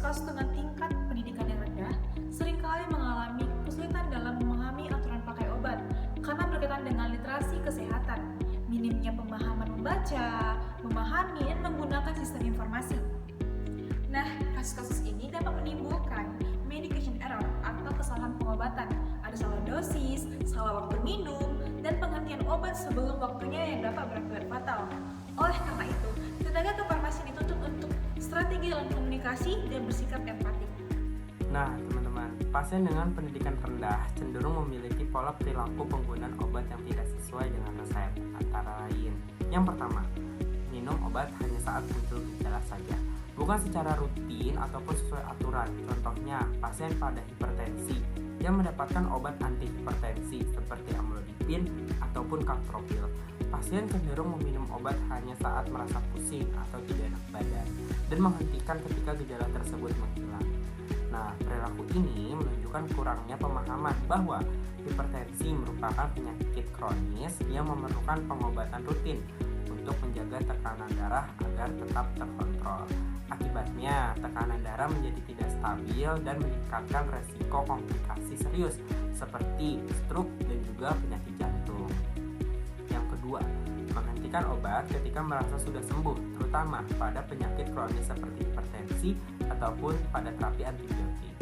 kasus-kasus dengan tingkat pendidikan yang rendah seringkali mengalami kesulitan dalam memahami aturan pakai obat karena berkaitan dengan literasi kesehatan, minimnya pemahaman membaca, memahami, dan menggunakan sistem informasi. Nah, kasus-kasus ini dapat menimbulkan medication error atau kesalahan pengobatan. Ada salah dosis, salah waktu minum, dan penghentian obat sebelum waktunya yang dapat berakibat fatal. Oleh karena itu, tenaga kefarmasian dituntut untuk strategi dalam komunikasi dan bersikap empatik. Nah, teman-teman, pasien dengan pendidikan rendah cenderung memiliki pola perilaku penggunaan obat yang tidak sesuai dengan resep, antara lain. Yang pertama, minum obat hanya saat muncul gejala saja, bukan secara rutin ataupun sesuai aturan. Contohnya, pasien pada hipertensi yang mendapatkan obat anti hipertensi seperti amlodipin ataupun kapropil. Pasien cenderung meminum obat hanya saat merasa pusing atau tidak enak badan dan menghentikan ketika gejala tersebut menghilang. Nah, perilaku ini menunjukkan kurangnya pemahaman bahwa hipertensi merupakan penyakit kronis yang memerlukan pengobatan rutin untuk menjaga tekanan darah agar tetap terkontrol. Akibatnya, tekanan darah menjadi tidak stabil dan meningkatkan resiko komplikasi serius seperti stroke dan juga penyakit jantung. Yang kedua, menghentikan obat ketika merasa sudah sembuh, terutama pada penyakit kronis seperti hipertensi ataupun pada terapi antibiotik.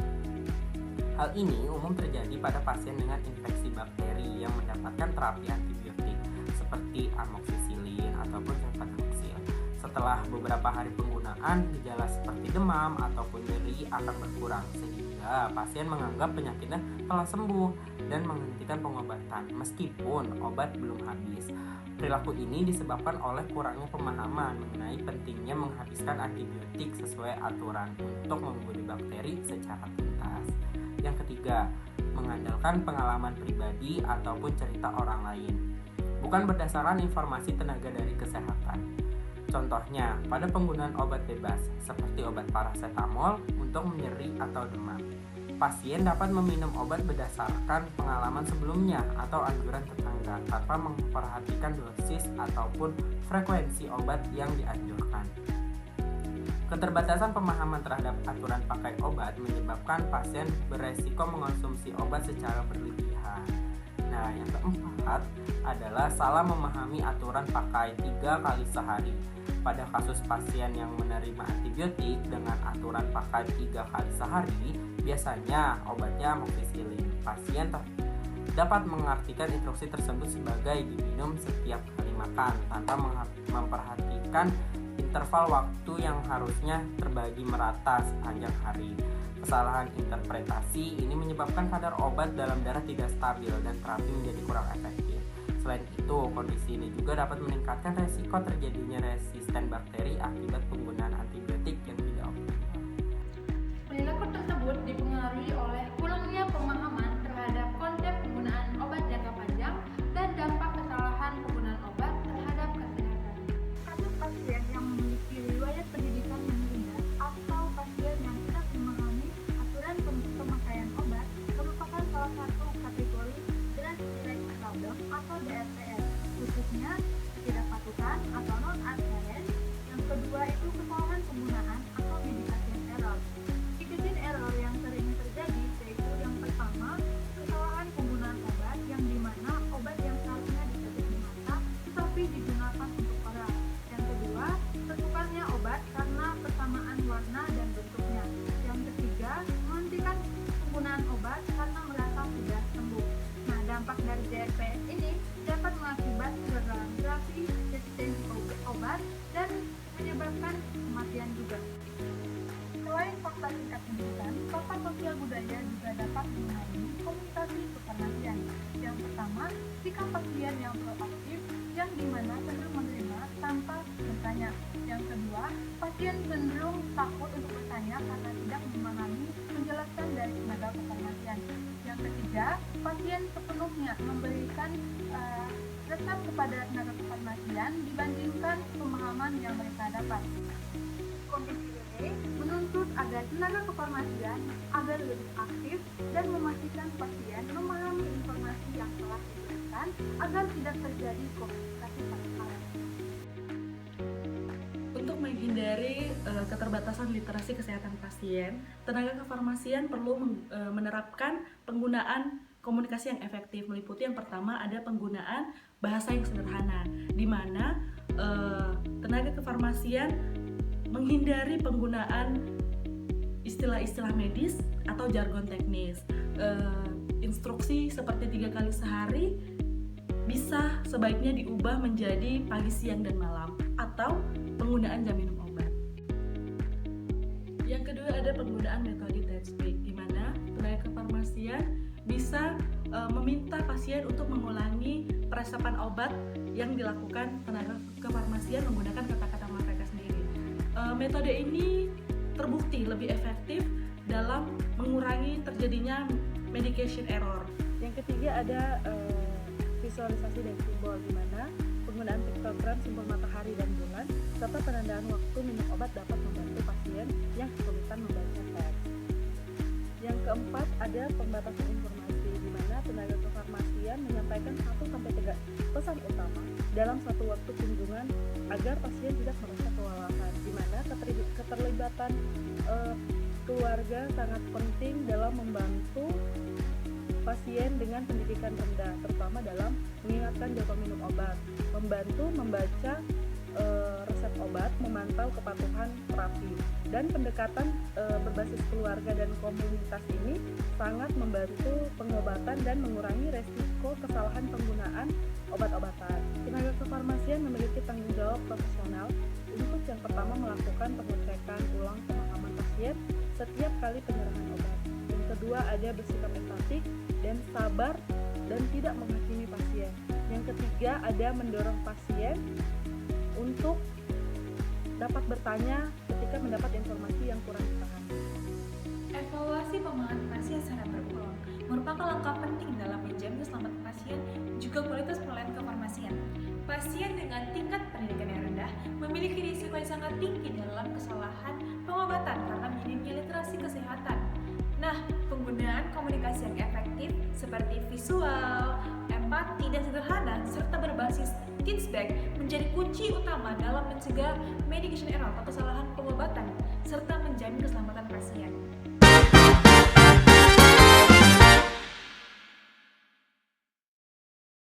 Hal ini umum terjadi pada pasien dengan infeksi bakteri yang mendapatkan terapi antibiotik seperti amoxicillin ataupun ceftriaxone. Setelah beberapa hari penggunaan, gejala seperti demam ataupun nyeri akan berkurang sehingga pasien menganggap penyakitnya telah sembuh dan menghentikan pengobatan meskipun obat belum habis. Perilaku ini disebabkan oleh kurangnya pemahaman mengenai pentingnya menghabiskan antibiotik sesuai aturan untuk membunuh bakteri secara tuntas. Yang ketiga, mengandalkan pengalaman pribadi ataupun cerita orang lain, bukan berdasarkan informasi tenaga dari kesehatan. Contohnya, pada penggunaan obat bebas seperti obat paracetamol untuk nyeri atau demam, pasien dapat meminum obat berdasarkan pengalaman sebelumnya atau anjuran tetangga tanpa memperhatikan dosis ataupun frekuensi obat yang dianjurkan. Keterbatasan pemahaman terhadap aturan pakai obat menyebabkan pasien beresiko mengonsumsi obat secara berlebihan. Nah, yang keempat adalah salah memahami aturan pakai 3 kali sehari. Pada kasus pasien yang menerima antibiotik dengan aturan pakai 3 kali sehari, biasanya obatnya amoxicillin. Pasien dapat mengartikan instruksi tersebut sebagai diminum setiap kali makan tanpa memperhatikan interval waktu yang harusnya terbagi merata sepanjang hari. Kesalahan interpretasi ini menyebabkan kadar obat dalam darah tidak stabil dan terapi menjadi kurang efektif. Selain itu, kondisi ini juga dapat meningkatkan resiko terjadinya resisten bakteri akibat penggunaan antibiotik yang tidak optimal. Perilaku tersebut dipengaruhi oleh kurangnya pemahaman terhadap konsep penggunaan obat jangka panjang dan dampak kesalahan penggunaan obat terhadap kesehatan. Kasus pasien yang memiliki riwayat pendidikan yang rendah atau pasien yang tidak memahami aturan pemakaian obat merupakan salah satu kategori drug related problem atau DRPS, khususnya ketidakpatuhan atau non-adherence. Yang kedua itu kesalahan penggunaan atau medication error. Medication error yang sering terjadi yaitu yang pertama, kesalahan penggunaan obat yang dimana obat yang seharusnya ditetes di mata tetapi digunakan untuk oral. Yang kedua, tertukarnya obat karena persamaan warna dan bentuknya. Yang ketiga, menghentikan penggunaan obat karena merasa sudah sembuh. Nah, dampak dari DRPS ini dapat mengakibat kegagalan terapi, resistensi obat, dan menyebabkan kematian juga. Selain faktor tingkat pendidikan, faktor sosial budaya juga dapat mengaruhi komunikasi kefarmasian. Yang pertama, sikap pasien yang proaktif, yang dimana cenderung menerima tanpa bertanya. Yang kedua, pasien cenderung takut untuk bertanya karena tidak memahami penjelasan dari tenaga kefarmasian. Yang ketiga, pasien sepenuhnya memberikan resep kepada tenaga kefarmasian dibandingkan pemahaman yang mereka dapat. Kondisi ini menuntut agar tenaga kefarmasian agar lebih aktif dan memastikan pasien memahami informasi yang telah diberikan agar tidak terjadi komplikasi pada pasien. Untuk menghindari keterbatasan literasi kesehatan pasien, tenaga kefarmasian perlu menerapkan penggunaan komunikasi yang efektif. Meliputi yang pertama ada penggunaan bahasa yang sederhana, di mana tenaga kefarmasian menghindari penggunaan istilah-istilah medis atau jargon teknis. Instruksi seperti 3 kali sehari bisa sebaiknya diubah menjadi pagi, siang, dan malam, atau penggunaan jam minum obat. Yang kedua ada penggunaan metode TED-Speak, di mana tenaga kefarmasian bisa meminta pasien untuk mengulangi peresepan obat yang dilakukan tenaga kefarmasian menggunakan kata-kata mereka sendiri. Metode ini terbukti lebih efektif dalam mengurangi terjadinya medication error. Yang ketiga ada visualisasi dan simbol, di mana penggunaan piktogram, simbol matahari dan bulan, serta penandaan waktu minum obat dapat membantu pasien yang kesulitan membaca teks. Yang keempat ada pembatasan informasi, di mana tenaga kefarmasian menyampaikan 1-3 pesan utama dalam satu waktu kunjungan agar pasien tidak merasa kewalahan, di mana keterlibatan keluarga sangat penting dalam membantu pasien dengan pendidikan rendah, terutama dalam mengingatkan jadwal minum obat, membantu membaca resep obat, memantau kepatuhan terapi, dan pendekatan berbasis keluarga dan komunitas ini sangat membantu pengobatan dan mengurangi resiko kesalahan penggunaan obat-obatan. Tenaga kefarmasian memiliki tanggung jawab profesional untuk yang pertama melakukan pengecekan ulang pemahaman pasien setiap kali penyerahan obat. Yang kedua ada bersikap empatik dan sabar dan tidak menghakimi pasien. Yang ketiga ada mendorong pasien untuk dapat bertanya ketika mendapat informasi yang kurang dipahami. Evaluasi pemahaman pasien secara berulang merupakan langkah penting dalam menjamin keselamatan pasien juga kualitas pelayanan kefarmasian. Pasien dengan tingkat pendidikan yang rendah memiliki risiko yang sangat tinggi dalam kesalahan pengobatan karena minimnya literasi kesehatan. Nah, penggunaan komunikasi yang efektif seperti visual, empati, dan sederhana serta berbasis feedback menjadi kunci utama dalam mencegah medication error atau kesalahan pengobatan serta menjamin keselamatan pasien.